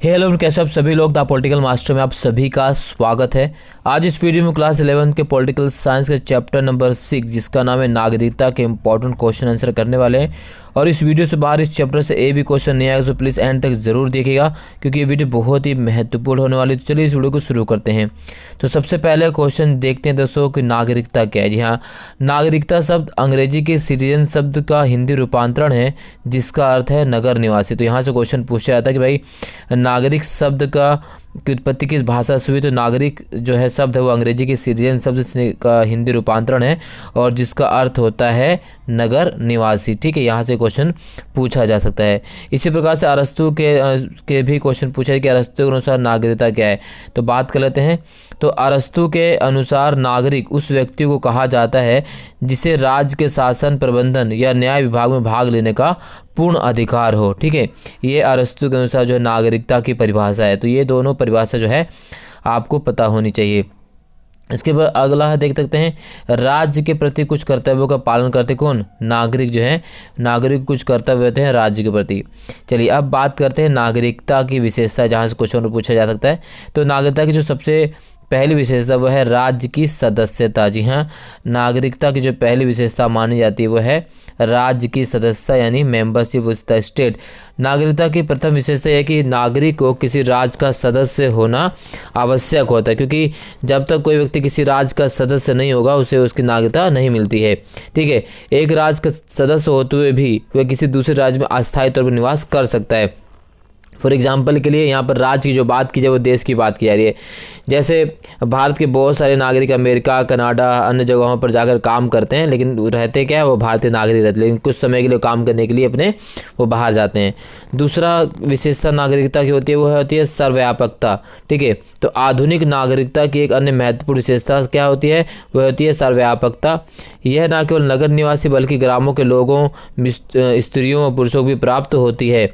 Hello, कैसे आप सभी लोग द पॉलिटिकल मास्टर में आप सभी का स्वागत है। आज इस वीडियो में क्लास 11 के पॉलिटिकल साइंस के चैप्टर नंबर 6 जिसका नाम है नागरिकता के इंपॉर्टेंट क्वेश्चन आंसर करने वाले हैं। और इस वीडियो से बाहर इस चैप्टर से ए भी क्वेश्चन नहीं आएगा, तो प्लीज़ एंड तक ज़रूर देखिएगा क्योंकि ये वीडियो बहुत ही महत्वपूर्ण होने वाली है। तो चलिए इस वीडियो को शुरू करते हैं। तो सबसे पहले क्वेश्चन देखते हैं दोस्तों कि नागरिकता क्या है। जी हाँ, नागरिकता शब्द अंग्रेजी के सिटीजन शब्द का हिंदी रूपांतरण है जिसका अर्थ है नगर निवासी। तो यहाँ से क्वेश्चन पूछा जाता है कि भाई नागरिक शब्द की उत्पत्ति किस भाषा से हुई। तो नागरिक जो है शब्द है वो अंग्रेजी के सिटीजन शब्द का हिंदी रूपांतरण है और जिसका अर्थ होता है नगर निवासी। ठीक है, यहाँ से क्वेश्चन पूछा जा सकता है। इसी प्रकार से अरस्तु के भी क्वेश्चन पूछा है कि अरस्तु के अनुसार नागरिकता क्या है। तो बात कर लेते हैं। तो अरस्तु के अनुसार नागरिक उस व्यक्ति को कहा जाता है जिसे राज्य के शासन, प्रबंधन या न्याय विभाग में भाग लेने का पूर्ण अधिकार हो। ठीक है, ये अरस्तु के अनुसार जो है नागरिकता की परिभाषा है। तो ये दोनों परिभाषा जो है आपको पता होनी चाहिए। इसके बाद अगला है, देख सकते हैं राज्य के प्रति कुछ कर्तव्यों का पालन करते कौन? नागरिक जो है, नागरिक कुछ कर्तव्य होते हैं राज्य के प्रति। चलिए अब बात करते हैं नागरिकता की विशेषता, जहाँ से क्वेश्चन पूछा जा सकता है। तो नागरिकता की जो सबसे पहली विशेषता वो है राज्य की सदस्यता। जी हाँ, नागरिकता की जो पहली विशेषता मानी जाती है वो है राज्य की सदस्यता यानी मेंबरशिप ऑफ द स्टेट। नागरिकता की प्रथम विशेषता है कि नागरिक को किसी राज्य का सदस्य होना आवश्यक होता है, क्योंकि जब तक कोई व्यक्ति किसी राज्य का सदस्य नहीं होगा उसे उसकी नागरिकता नहीं मिलती है। ठीक है, एक राज्य का सदस्य होते हुए भी वह किसी दूसरे राज्य में अस्थायी तौर पर निवास कर सकता है। फॉर एग्जाम्पल के लिए यहाँ पर राज्य की जो बात की जाए वो देश की बात की जा रही है। जैसे भारत के बहुत सारे नागरिक अमेरिका, कनाडा, अन्य जगहों पर जाकर काम करते हैं, लेकिन रहते क्या है, वो भारतीय नागरिक रहते हैं, लेकिन कुछ समय के लिए काम करने के लिए अपने वो बाहर जाते हैं। दूसरा विशेषता नागरिकता की होती है वो होती है सर्वव्यापकता। ठीक है, तो आधुनिक नागरिकता की एक अन्य महत्वपूर्ण विशेषता क्या होती है, वह होती है सर्वव्यापकता। यह न केवल नगर निवासी बल्कि ग्रामों के लोगों, स्त्रियों और पुरुषों को भी प्राप्त होती है।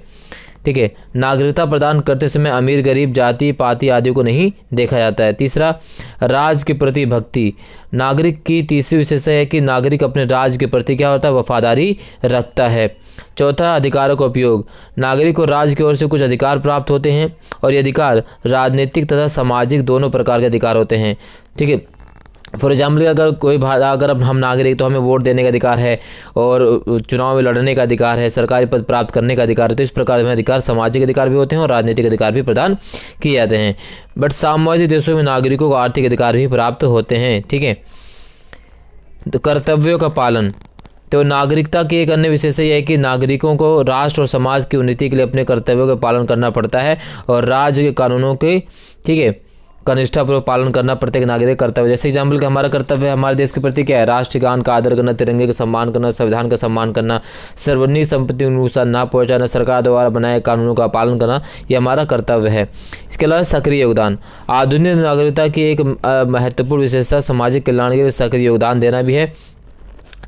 ठीक है, नागरिकता प्रदान करते समय अमीर, गरीब, जाति पाति आदि को नहीं देखा जाता है। तीसरा, राज्य के प्रति भक्ति। नागरिक की तीसरी विशेषता है कि नागरिक अपने राज्य के प्रति क्या होता है, वफादारी रखता है। चौथा, अधिकारों का उपयोग। नागरिक को राज्य की ओर से कुछ अधिकार प्राप्त होते हैं और ये अधिकार राजनीतिक तथा सामाजिक दोनों प्रकार के अधिकार होते हैं। ठीक है, फॉर एग्जाम्पल अगर हम नागरिक तो हमें वोट देने का अधिकार है और चुनाव में लड़ने का अधिकार है, सरकारी पद प्राप्त करने का अधिकार है। तो इस प्रकार में अधिकार सामाजिक अधिकार भी होते हैं और राजनीतिक अधिकार भी प्रदान किए जाते हैं। बट साम्यवादी देशों में नागरिकों को आर्थिक अधिकार भी प्राप्त होते हैं। ठीक है, तो कर्तव्यों का पालन। तो नागरिकता की एक अन्य विशेषता यह है कि नागरिकों को राष्ट्र और समाज की उन्नति के लिए अपने कर्तव्यों का पालन करना पड़ता है और राज्य के कानूनों के ठीक है का निष्ठापूर्वक पालन करना प्रत्येक नागरिक कर्तव्य। जैसे एग्जाम्पल का हमारा कर्तव्य हमारे देश के प्रति क्या है, राष्ट्रगान का आदर करना, तिरंगे का सम्मान करना, संविधान का सम्मान करना, सार्वजनिक संपत्ति को नुकसान ना पहुंचाना, सरकार द्वारा बनाए कानूनों का पालन करना, ये हमारा कर्तव्य है। इसके अलावा सक्रिय योगदान। आधुनिक नागरिकता की एक महत्वपूर्ण विशेषता सामाजिक कल्याण के लिए सक्रिय योगदान देना भी है।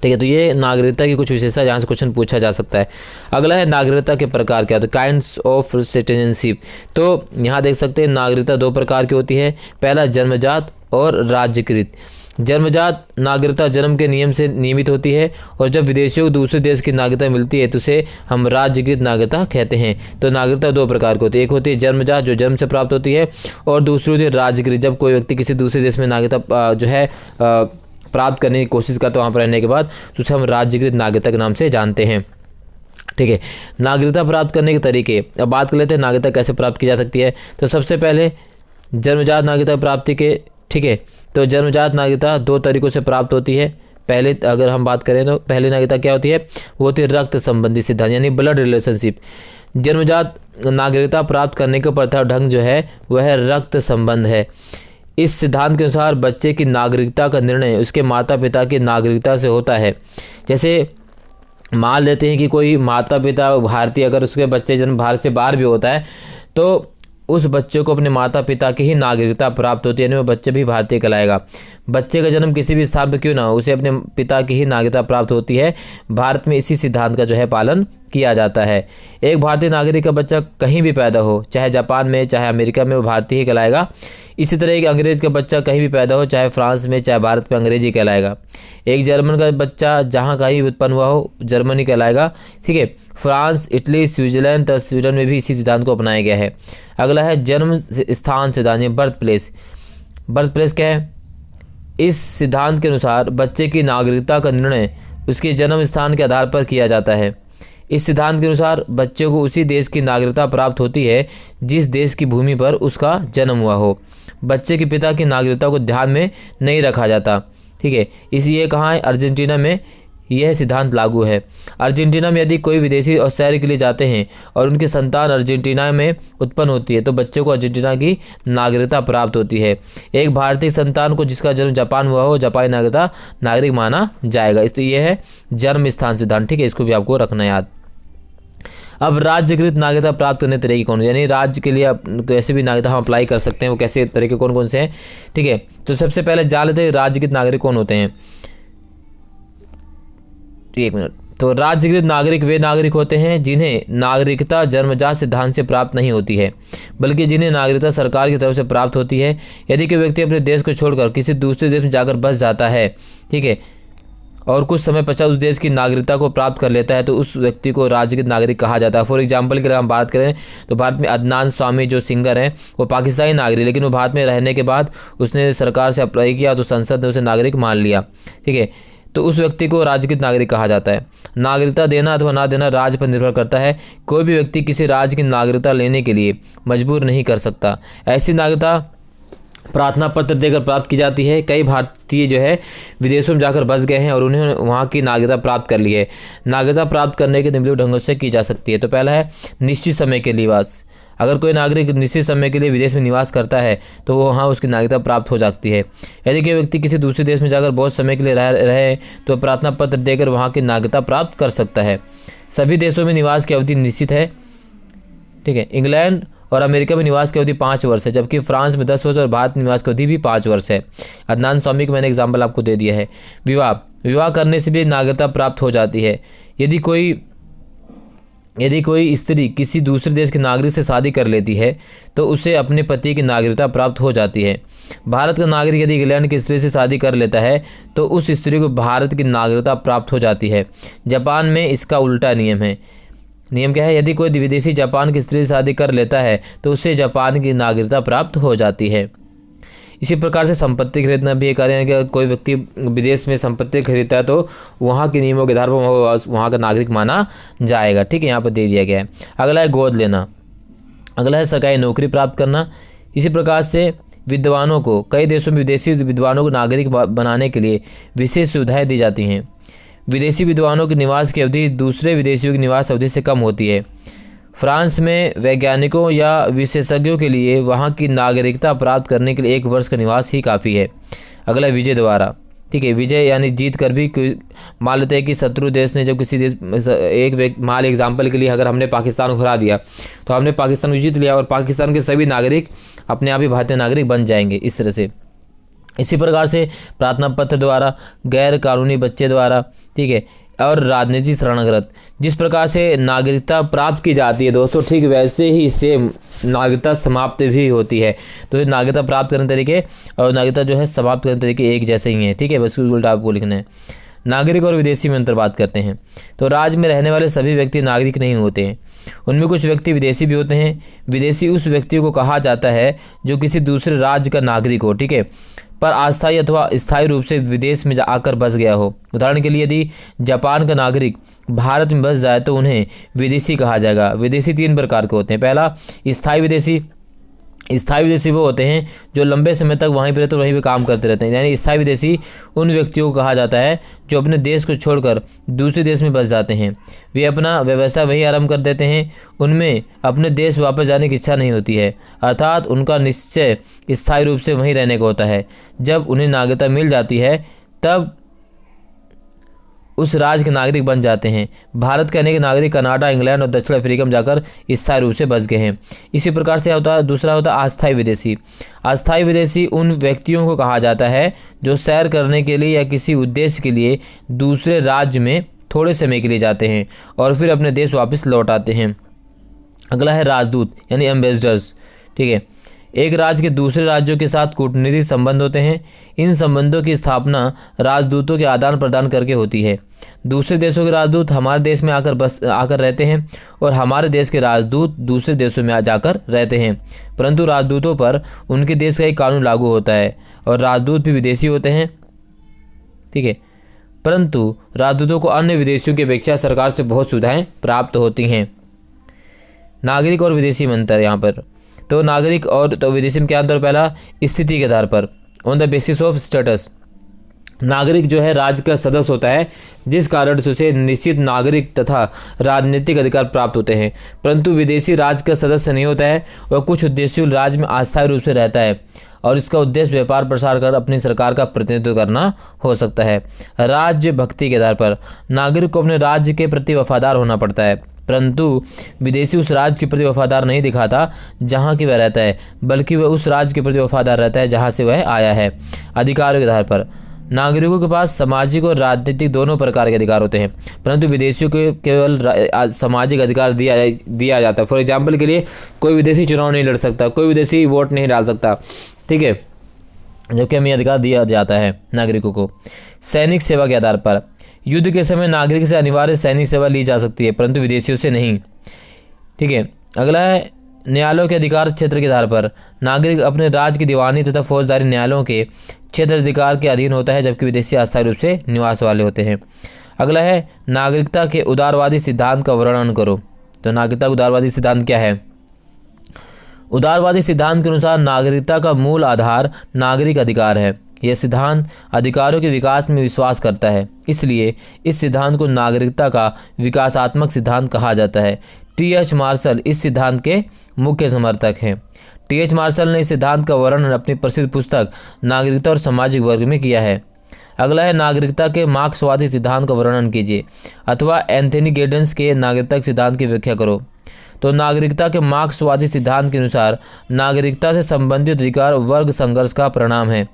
ठीक है, तो ये नागरिकता की कुछ विशेषता जहाँ से क्वेश्चन पूछा जा सकता है। अगला है नागरिकता के प्रकार क्या, तो काइंड्स ऑफ सिटीजनशिप। तो यहाँ देख सकते हैं नागरिकता दो प्रकार की होती है। पहला जन्मजात और राज्यकृत। जन्मजात नागरिकता जन्म के नियम से नियमित होती है और जब विदेशियों को दूसरे देश की नागरिकता मिलती है तो उसे हम राज्यकृत नागरिकता कहते हैं। तो नागरिकता दो प्रकार की होती है, एक होती है जन्मजात जो जन्म से प्राप्त होती है और दूसरी होती है राज्यकृत, जब कोई व्यक्ति किसी दूसरे देश में नागरिकता जो है प्राप्त करने की कोशिश करता है वहाँ पर रहने के बाद, तो उसे हम राज्यकृत नागरिकता के नाम से जानते हैं। ठीक है, नागरिकता प्राप्त करने के तरीके। अब बात कर लेते हैं नागरिकता कैसे प्राप्त की जा सकती है। तो सबसे पहले जन्मजात नागरिकता प्राप्ति के ठीक है, तो जन्मजात नागरिकता दो तरीकों से प्राप्त होती है। पहले अगर हम बात करें तो पहली नागरिकता क्या होती है, वो होती है रक्त संबंधी सिद्धांत यानी ब्लड रिलेशनशिप। जन्मजात नागरिकता प्राप्त करने का प्रथा ढंग जो है वह है रक्त संबंध है। इस सिद्धांत के अनुसार बच्चे की नागरिकता का निर्णय उसके माता पिता की नागरिकता से होता है। जैसे मान लेते हैं कि कोई माता पिता भारतीय, अगर उसके बच्चे जन्म भारत से बाहर भी होता है तो उस बच्चे को अपने माता पिता की ही नागरिकता प्राप्त होती है, यानी वो बच्चे भी भारतीय कहलाएगा। बच्चे का जन्म किसी भी स्थान पर क्यों ना हो, उसे अपने पिता की ही नागरिकता प्राप्त होती है। भारत में इसी सिद्धांत का जो है पालन किया जाता है। एक भारतीय नागरिक का बच्चा कहीं भी पैदा हो, चाहे जापान में चाहे अमेरिका में, वो भारतीय ही कहलाएगा। इसी तरह एक अंग्रेज का बच्चा कहीं भी पैदा हो, चाहे फ्रांस में चाहे भारत में, अंग्रेजी कहलाएगा। एक जर्मन का बच्चा जहाँ कहीं उत्पन्न हुआ हो जर्मनी कहलाएगा। ठीक है, फ्रांस, इटली, स्विट्जरलैंड तथा स्वीडन में भी इसी सिद्धांत को अपनाया गया है। अगला है जन्म स्थान सिद्धांत, बर्थ प्लेस। बर्थ प्लेस क्या है? इस सिद्धांत के अनुसार बच्चे की नागरिकता का निर्णय उसके जन्म स्थान के आधार पर किया जाता है। इस सिद्धांत के अनुसार बच्चे को उसी देश की नागरिकता प्राप्त होती है जिस देश की भूमि पर उसका जन्म हुआ हो। बच्चे के पिता की नागरिकता को ध्यान में नहीं रखा जाता। ठीक है, इसलिए कहाँ है? अर्जेंटीना में यह सिद्धांत लागू है। अर्जेंटीना में यदि कोई विदेशी और सैर के लिए जाते हैं और उनकी संतान अर्जेंटीना में उत्पन्न होती है तो बच्चे को अर्जेंटीना की नागरिकता प्राप्त होती है। एक भारतीय संतान को जिसका जन्म जापान हुआ हो जापानी नागरिक माना जाएगा। तो यह है जन्म स्थान सिद्धांत। ठीक है, इसको भी आपको रखना याद। अब राज्यकृत नागरिकता प्राप्त करने के तरीके कौन, यानी राज्य के लिए कैसे भी नागरिकता हम अप्लाई कर सकते हैं, वो कैसे तरीके कौन कौन से हैं। ठीक है, तो सबसे पहले जान लेते हैं राज्यकृत नागरिक कौन होते हैं। एक मिनट। तो राज्यकृत नागरिक वे नागरिक होते हैं जिन्हें नागरिकता जन्मजात सिद्धांत से प्राप्त नहीं होती है, बल्कि जिन्हें नागरिकता सरकार की तरफ से प्राप्त होती है। यदि कोई व्यक्ति अपने देश को छोड़कर किसी दूसरे देश में जाकर बस जाता है, ठीक है, और कुछ समय पश्चात उस देश की नागरिकता को प्राप्त कर लेता है तो उस व्यक्ति को राज्यकृत नागरिक कहा जाता है। फॉर एग्जांपल के लिए हम बात करें तो भारत में अदनान स्वामी जो सिंगर हैं वो पाकिस्तानी नागरिक, लेकिन वो भारत में रहने के बाद उसने सरकार से अप्लाई किया तो संसद ने उसे नागरिक मान लिया। ठीक है, तो उस व्यक्ति को राज्यकृत नागरिक कहा जाता है। नागरिकता देना अथवा ना देना राज्य पर निर्भर करता है। कोई भी व्यक्ति किसी राज्य की नागरिकता लेने के लिए मजबूर नहीं कर सकता। ऐसी नागरिकता प्रार्थना पत्र देकर प्राप्त की जाती है। कई भारतीय जो है विदेशों में जाकर बस गए हैं और उन्हें वहाँ की नागरिकता प्राप्त कर ली है। नागरिकता प्राप्त करने के निम्नलिखित ढंगों से की जा सकती है। तो पहला है निश्चित समय के निवास। अगर कोई नागरिक निश्चित समय के लिए विदेश में निवास करता है तो वो वहाँ उसकी नागरिकता प्राप्त हो जाती है। यदि कोई व्यक्ति किसी दूसरे देश में जाकर बहुत समय के लिए रहे तो प्रार्थना पत्र देकर वहाँ की नागरिकता प्राप्त कर सकता है। सभी देशों में निवास की अवधि निश्चित है। ठीक है, इंग्लैंड और अमेरिका में निवास की अवधि 5 वर्ष है, जबकि फ्रांस में 10 वर्ष और भारत में निवास की अवधि भी 5 वर्ष है। अदनान स्वामी का मैंने एग्जाम्पल आपको दे दिया है। विवाह करने से भी नागरिकता प्राप्त हो जाती है। यदि कोई स्त्री किसी दूसरे देश के नागरिक से शादी कर लेती है तो उसे अपने पति की नागरिकता प्राप्त हो जाती है। भारत का नागरिक यदि इंग्लैंड की स्त्री से शादी कर लेता है तो उस स्त्री को भारत की नागरिकता प्राप्त हो जाती है। जापान में इसका उल्टा नियम है। नियम क्या है? यदि कोई विदेशी जापान की स्त्री से शादी कर लेता है तो उसे जापान की नागरिकता प्राप्त हो जाती है। इसी प्रकार से संपत्ति खरीदना भी एक कार्य है कि कोई व्यक्ति विदेश में संपत्ति खरीदता है तो वहाँ के नियमों के आधार पर वहाँ का नागरिक माना जाएगा। ठीक है, यहाँ पर दे दिया गया है। अगला है गोद लेना। अगला है सरकारी नौकरी प्राप्त करना। इसी प्रकार से विद्वानों को कई देशों में विदेशी विद्वानों को नागरिक बनाने के लिए विशेष सुविधाएं दी जाती हैं। विदेशी विद्वानों की निवास की अवधि दूसरे विदेशियों की निवास अवधि से कम होती है। फ्रांस में वैज्ञानिकों या विशेषज्ञों के लिए वहाँ की नागरिकता प्राप्त करने के लिए 1 वर्ष का निवास ही काफ़ी है। अगला विजय द्वारा। ठीक है, विजय यानी जीत कर भी मान लेते हैं कि शत्रु देश ने जब किसी देश मान एग्जाम्पल के लिए अगर हमने पाकिस्तान को हरा दिया तो हमने पाकिस्तान को जीत लिया और पाकिस्तान के सभी नागरिक अपने आप ही भारतीय नागरिक बन जाएंगे इस तरह से। इसी प्रकार से प्रार्थना पत्र द्वारा, गैर कानूनी बच्चे द्वारा, ठीक है, और राजनीतिक शरणागत जिस प्रकार से नागरिकता प्राप्त की जाती है दोस्तों, ठीक वैसे ही सेम नागरिकता समाप्त भी होती है। तो नागरिकता प्राप्त करने तरीके और नागरिकता जो है समाप्त करने तरीके एक जैसे ही हैं। ठीक है, बस उल्टा आपको लिखना है। नागरिक और विदेशी में अंतर बात करते हैं। तो राज्य में रहने वाले सभी व्यक्ति नागरिक नहीं होते हैं, उनमें कुछ व्यक्ति विदेशी भी होते हैं। विदेशी उस व्यक्ति को कहा जाता है जो किसी दूसरे राज्य का नागरिक हो, ठीक है, पर अस्थायी अथवा स्थायी रूप से विदेश में आकर बस गया हो। उदाहरण के लिए यदि जापान का नागरिक भारत में बस जाए तो उन्हें विदेशी कहा जाएगा। विदेशी 3 प्रकार के होते हैं। पहला स्थायी विदेशी। स्थायी विदेशी वो होते हैं जो लंबे समय तक वहीं पर रहते वहीं पे काम करते रहते हैं। यानी स्थायी विदेशी उन व्यक्तियों को कहा जाता है जो अपने देश को छोड़कर दूसरे देश में बस जाते हैं। वे अपना व्यवसाय वहीं आरंभ कर देते हैं, उनमें अपने देश वापस जाने की इच्छा नहीं होती है, अर्थात उनका निश्चय स्थायी रूप से वहीं रहने का होता है। जब उन्हें नागरिकता मिल जाती है तब उस राज्य के नागरिक बन जाते हैं। भारत के अनेक नागरिक कनाडा, इंग्लैंड और दक्षिण अफ्रीका में जाकर स्थायी रूप से बस गए हैं। इसी प्रकार से होता है दूसरा होता है अस्थायी विदेशी। अस्थायी विदेशी उन व्यक्तियों को कहा जाता है जो सैर करने के लिए या किसी उद्देश्य के लिए दूसरे राज्य में थोड़े समय के लिए जाते हैं और फिर अपने देश वापस लौट आते हैं। अगला है राजदूत यानी एम्बेसडर्स। ठीक है, एक राज्य के दूसरे राज्यों के साथ कूटनीतिक संबंध होते हैं। इन संबंधों की स्थापना राजदूतों के आदान प्रदान करके होती है। दूसरे देशों के राजदूत हमारे देश में आकर रहते हैं और हमारे देश के राजदूत दूसरे देशों में जाकर रहते हैं, परंतु राजदूतों पर उनके देश का एक कानून लागू होता है और राजदूत भी विदेशी होते हैं। ठीक है, परंतु राजदूतों को अन्य विदेशियों की अपेक्षा सरकार से बहुत सुविधाएं प्राप्त होती हैं। नागरिक और विदेशी में अंतर यहाँ पर, तो नागरिक और तो विदेशी में क्या अंतर? पहला, स्थिति के आधार पर, on the basis of status. नागरिक जो है राज्य का सदस्य होता है, जिस कारण से उसे निश्चित नागरिक तथा राजनीतिक अधिकार प्राप्त होते हैं, परंतु विदेशी राज्य का सदस्य नहीं होता है। वह कुछ उद्देश्यों राज्य में अस्थायी रूप से रहता है और इसका उद्देश्य व्यापार प्रसार कर अपनी सरकार का प्रतिनिधित्व करना हो सकता है। राज्य भक्ति के आधार पर नागरिक को अपने राज्य के प्रति वफादार होना पड़ता है, परंतु विदेशी उस राज्य के प्रति वफादार नहीं दिखाता जहां की वह रहता है, बल्कि वह उस राज्य के प्रति वफादार रहता है जहां से वह आया है। अधिकारों के आधार पर नागरिकों के पास सामाजिक और राजनीतिक दोनों प्रकार के अधिकार होते हैं, परंतु विदेशियों को केवल सामाजिक अधिकार दिया जाता है। फॉर एग्जाम्पल के लिए कोई विदेशी चुनाव नहीं लड़ सकता, कोई विदेशी वोट नहीं डाल सकता। ठीक है, जबकि हमें अधिकार दिया जाता है नागरिकों को। सैनिक सेवा के आधार पर युद्ध के समय नागरिक से अनिवार्य सैनिक सेवा ली जा सकती है, परंतु विदेशियों से नहीं। ठीक है, अगला है न्यायालयों के अधिकार क्षेत्र के आधार पर नागरिक अपने राज्य की दीवानी तथा फौजदारी न्यायालयों के क्षेत्र अधिकार के अधीन होता है, जबकि विदेशी अस्थायी रूप से निवास वाले होते हैं। अगला है नागरिकता के उदारवादी सिद्धांत का वर्णन करो। तो नागरिकता उदारवादी सिद्धांत क्या है? उदारवादी सिद्धांत के अनुसार नागरिकता का मूल आधार नागरिक अधिकार है। यह सिद्धांत अधिकारों के विकास में विश्वास करता है, इसलिए इस सिद्धांत को नागरिकता का विकासात्मक सिद्धांत कहा जाता है। टी.एच. मार्शल इस सिद्धांत के मुख्य समर्थक हैं। टी.एच. मार्शल ने इस सिद्धांत का वर्णन अपनी प्रसिद्ध पुस्तक नागरिकता और सामाजिक वर्ग में किया है। अगला है नागरिकता के मार्क्सवादी सिद्धांत का वर्णन कीजिए, अथवा एंथनी गिड्स के नागरिकता सिद्धांत की व्याख्या करो। तो नागरिकता के मार्क्सवादी सिद्धांत के अनुसार नागरिकता से संबंधित अधिकार वर्ग संघर्ष का परिणाम है।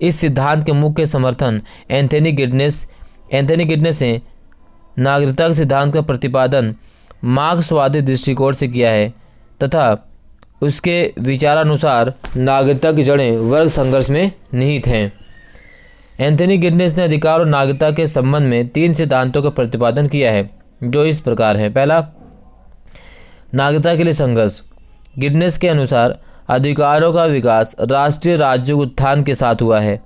इस सिद्धांत के मुख्य समर्थन एंथनी गिड्स ने नागरिकता के सिद्धांत का प्रतिपादन मार्क्सवादी दृष्टिकोण से किया है तथा उसके विचारानुसार नागरिकता की जड़ें वर्ग संघर्ष में निहित हैं। एंथनी गिड्स ने अधिकार और नागरिकता के संबंध में 3 सिद्धांतों का प्रतिपादन किया है, जो इस प्रकार है। पहला, नागरिकता के लिए संघर्ष। गिड्स के अनुसार अधिकारों का विकास राष्ट्रीय राज्यों के उत्थान के साथ हुआ है।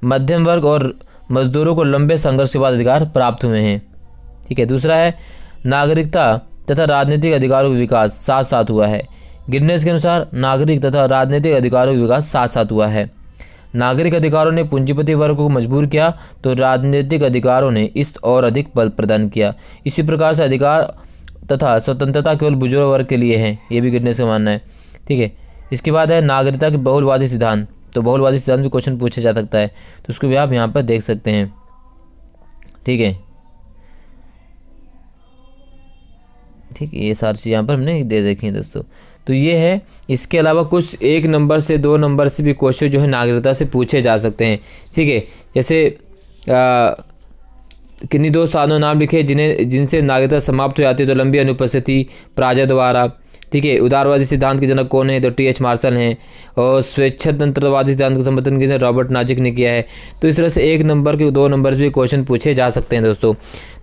मध्यम वर्ग और मजदूरों को लंबे संघर्ष के बाद अधिकार प्राप्त हुए हैं। ठीक है, दूसरा है नागरिकता तथा राजनीतिक अधिकारों का विकास साथ साथ हुआ है। गिड्स के अनुसार नागरिक तथा राजनीतिक अधिकारों का विकास साथ साथ हुआ है। नागरिक अधिकारों ने पूंजीपति वर्ग को मजबूर किया, तो राजनीतिक अधिकारों ने इस और अधिक बल प्रदान किया। इसी प्रकार से अधिकार तथा स्वतंत्रता केवल बुजुर्ग वर्ग के लिए है, ये भी गिड्स का मानना है। ठीक है, इसके बाद है नागरिकता के बहुलवादी सिद्धांत। तो बहुलवादी सिद्धांत भी क्वेश्चन पूछा जा सकता है, तो उसको भी आप यहाँ पर देख सकते हैं। ठीक है, ठीक है, ये सारी चीज़ यहाँ पर हमने दे देखी हैं दोस्तों। तो ये है, इसके अलावा कुछ 1 नंबर से 2 नंबर से भी क्वेश्चन जो है नागरिकता से पूछे जा सकते हैं। ठीक है, जैसे किन्हीं 2 साधनों नाम लिखे जिनसे नागरिकता समाप्त हो जाती है, तो लंबी अनुपस्थिति, पराजय द्वारा। ठीक है, उदारवादी सिद्धांत के जनक कौन है? तो टी.एच. मार्शल हैं। और स्वेच्छातंत्रवादी सिद्धांत का समर्थन किसने? रॉबर्ट नाजिक ने किया है। तो इस तरह से 1 नंबर के 2 नंबर से भी क्वेश्चन पूछे जा सकते हैं दोस्तों।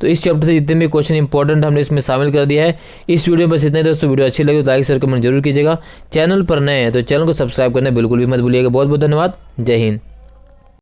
तो इस चैप्टर से जितने भी क्वेश्चन इंपॉर्टेंट हमने इसमें शामिल कर दिया है। इस वीडियो में बस इतना ही दोस्तों। वीडियो अच्छी लगी तो लाइक शेयर कमेंट जरूर कीजिएगा। चैनल पर नए हैं तो चैनल को सब्सक्राइब करना बिल्कुल भी मत भूलिएगा। बहुत बहुत धन्यवाद। जय हिंद।